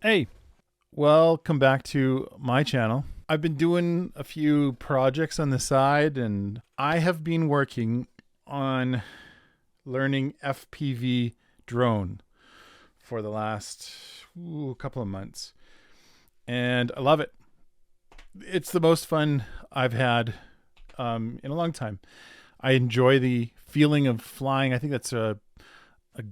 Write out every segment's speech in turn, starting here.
Hey, welcome back to my channel. I've been doing a few projects on the side and I have been working on learning FPV drone for the last couple of months. And I love it. It's the most fun I've had in a long time. I enjoy the feeling of flying. I think that's a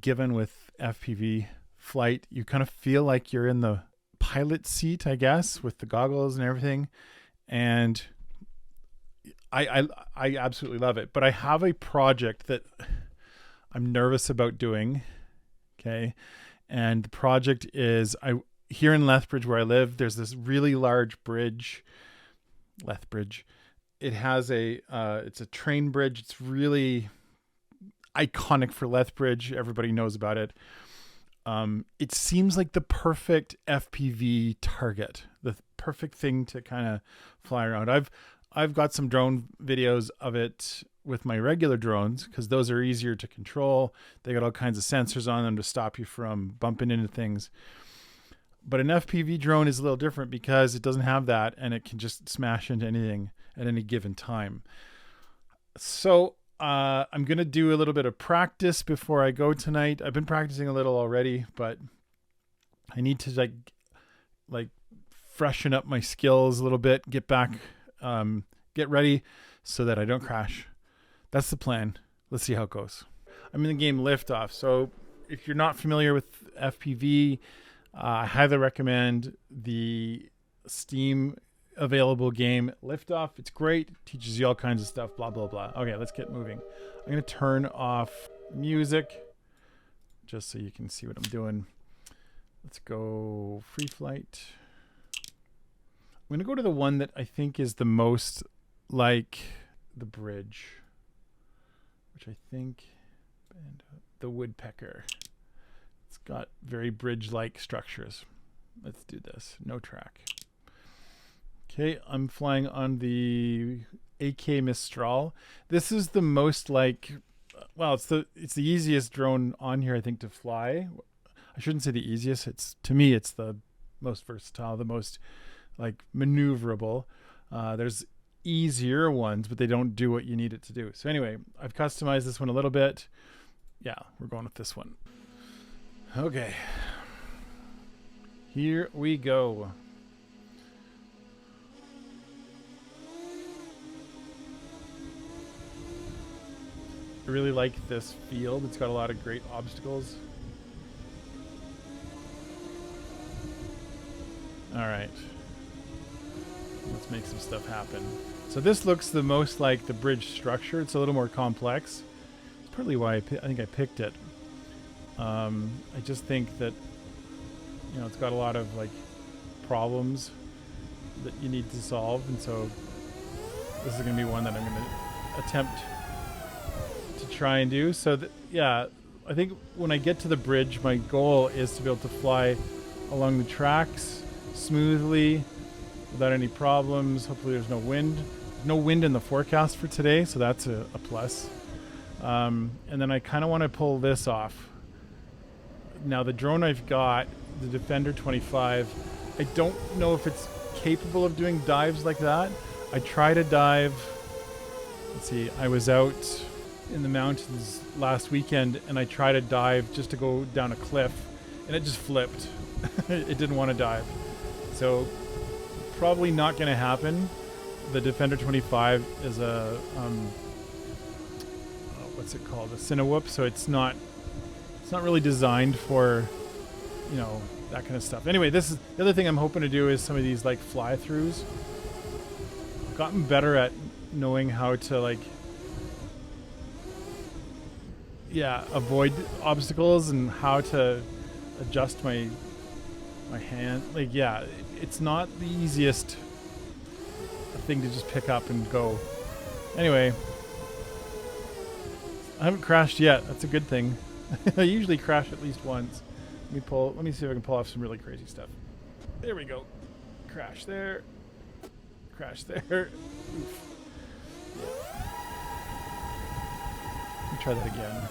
given with FPV flight. You kind of feel like you're in the pilot seat, I guess, with the goggles and everything. And I absolutely love it. But I have a project that I'm nervous about doing. Okay. And the project is here in Lethbridge where I live, there's this really large bridge, Lethbridge. It has it's a train bridge. It's really iconic for Lethbridge. Everybody knows about it. It seems like the perfect FPV target, the perfect thing to kind of fly around. I've got some drone videos of it with my regular drones because those are easier to control. They got all kinds of sensors on them to stop you from bumping into things. But an FPV drone is a little different because it doesn't have that and it can just smash into anything at any given time. So I'm going to do a little bit of practice before I go tonight. I've been practicing a little already, but I need to like freshen up my skills a little bit, get back, get ready so that I don't crash. That's the plan. Let's see how it goes. I'm in the game Liftoff. So if you're not familiar with FPV, I highly recommend the Steam available game Liftoff. It's great. Teaches you all kinds of stuff, blah, blah, blah. Okay, let's get moving. I'm going to turn off music just so you can see what I'm doing. Let's go free flight. I'm going to go to the one that I think is the most like the bridge, which I think, the woodpecker. It's got very bridge-like structures. Let's do this. No track. Okay, I'm flying on the AK Mistral. This is the most like, well, it's the easiest drone on here, I think, to fly. I shouldn't say the easiest. To me, it's the most versatile, the most like maneuverable. There's easier ones, but they don't do what you need it to do. So anyway, I've customized this one a little bit. Yeah, we're going with this one. Okay, here we go. I really like this field. It's got a lot of great obstacles. All right, let's make some stuff happen. So this looks the most like the bridge structure. It's a little more complex. It's partly why I think I picked it. I just think that, you know, it's got a lot of like problems that you need to solve, and so this is going to be one that I'm going to attempt to try and do. So yeah, I think when I get to the bridge, my goal is to be able to fly along the tracks smoothly without any problems. Hopefully there's no wind. No wind in the forecast for today, so that's a plus. And then I kind of want to pull this off. Now the drone I've got, the Defender 25, I don't know if it's capable of doing dives like that. I try to dive. Let's see, I was out in the mountains last weekend and I tried to dive just to go down a cliff and it just flipped. It didn't want to dive. So probably not going to happen. The Defender 25 is a what's it called? A Cinewhoop, so it's not really designed for, you know, that kind of stuff. Anyway, this is the other thing I'm hoping to do is some of these like fly-throughs. I've gotten better at knowing how to like, yeah, avoid obstacles and how to adjust my hand. Like, yeah, it's not the easiest thing to just pick up and go. Anyway, I haven't crashed yet. That's a good thing. I usually crash at least once. Let me see if I can pull off some really crazy stuff. There we go. Crash there. Crash there. Oof. Yeah. Let me try that again.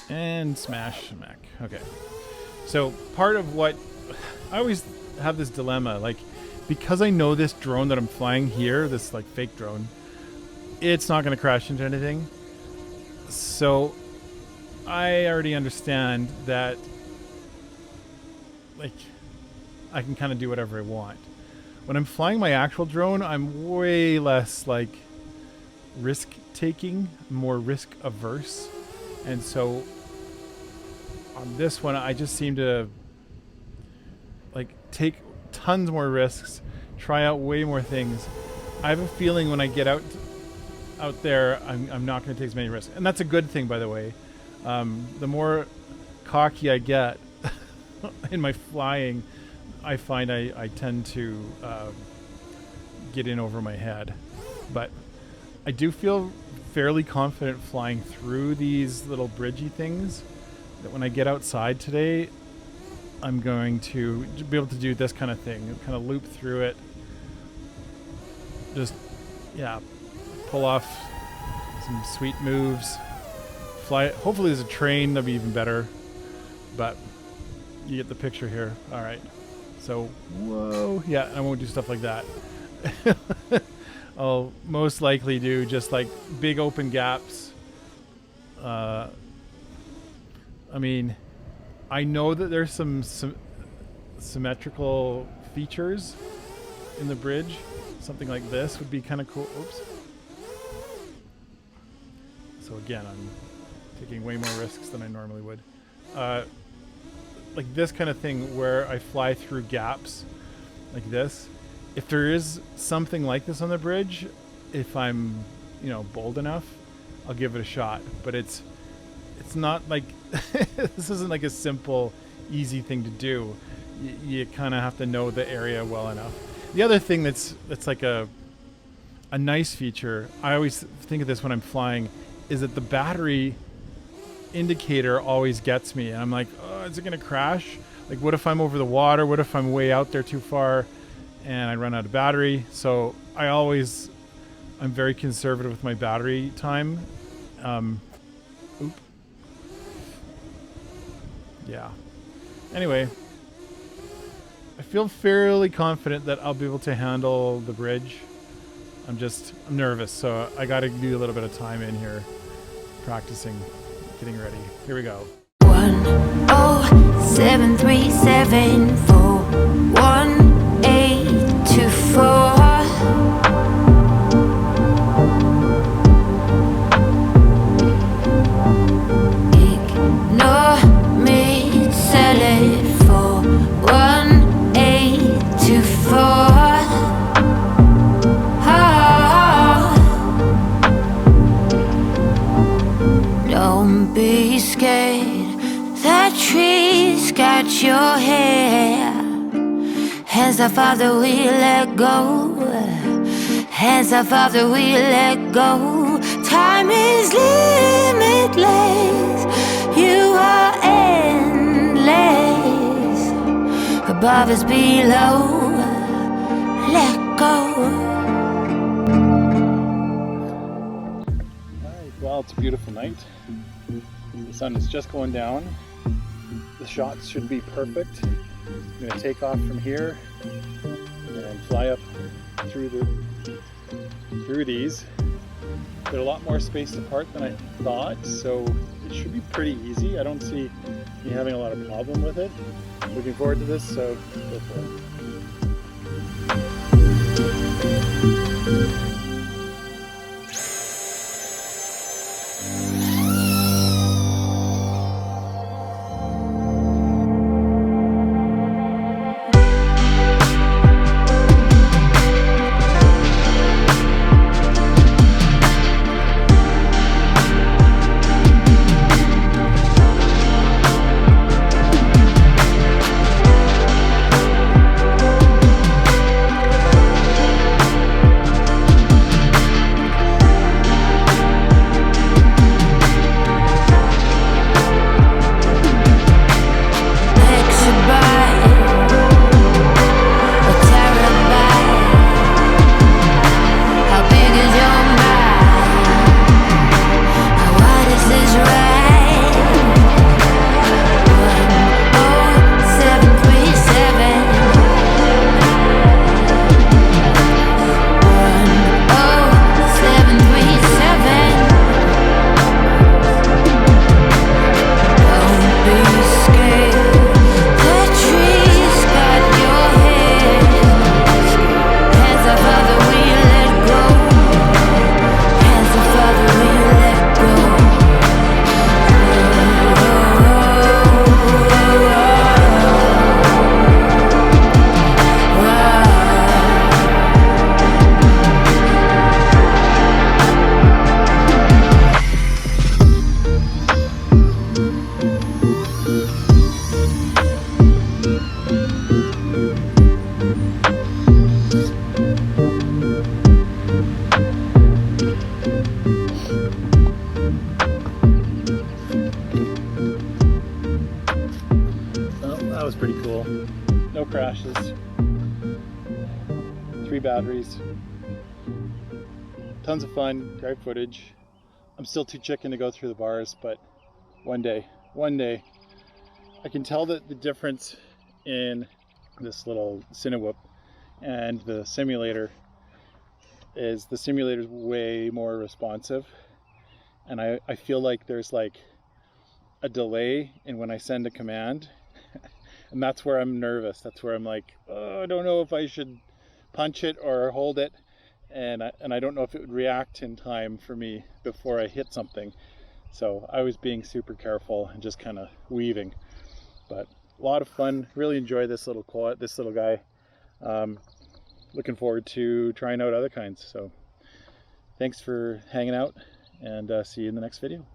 And smash. Okay. So part of what I always have this dilemma, like, because I know this drone that I'm flying here, this like fake drone, it's not going to crash into anything. So I already understand that, like, I can kind of do whatever I want. When I'm flying my actual drone, I'm way less like risk taking, more risk averse. And so on this one, I just seem to like take tons more risks, try out way more things. I have a feeling when I get out there, I'm not going to take as many risks. And that's a good thing, by the way. The more cocky I get in my flying, I find I tend to get in over my head. But I do feel fairly confident flying through these little bridgey things, that when I get outside today, I'm going to be able to do this kind of thing, kind of loop through it. Just, yeah, pull off some sweet moves. Fly. Hopefully there's a train, that'd be even better. But you get the picture here. All right. So, whoa. Yeah, I won't do stuff like that. I'll most likely do just like big open gaps. I mean, I know that there's some symmetrical features in the bridge. Something like this would be kind of cool. Oops. So again, I'm taking way more risks than I normally would. Like this kind of thing where I fly through gaps like this. If there is something like this on the bridge, if I'm, bold enough, I'll give it a shot. But it's not like this isn't like a simple, easy thing to do. You kind of have to know the area well enough. The other thing that's like a nice feature, I always think of this when I'm flying, is that the battery indicator always gets me. And I'm like, oh, is it going to crash? Like, what if I'm over the water? What if I'm way out there too far and I run out of battery? So I'm very conservative with my battery time. Yeah. Anyway, I feel fairly confident that I'll be able to handle the bridge. I'm nervous, so I got to do a little bit of time in here, practicing, getting ready. Here we go. 10737411824. Your hair, hands off of the wheel, let go. Hands off of the wheel, let go. Time is limitless. You are endless. Above is below. Let go. Alright, well, it's a beautiful night. The sun is just going down. The shots should be perfect. I'm going to take off from here and fly up through these. They're a lot more spaced apart than I thought, so it should be pretty easy. I don't see me having a lot of problem with it. Looking forward to this, so go for it. Well, that was pretty cool. No crashes. 3 batteries. Tons of fun, great footage. I'm still too chicken to go through the bars, but one day, I can tell that the difference in this little Cinewhoop and the simulator is the simulator's way more responsive. And I feel like there's like a delay in when I send a command. And that's where I'm nervous. That's where I'm like, oh, I don't know if I should punch it or hold it. And I don't know if it would react in time for me before I hit something. So I was being super careful and just kind of weaving. But a lot of fun. Really enjoy this little guy. Looking forward to trying out other kinds. So thanks for hanging out, and see you in the next video.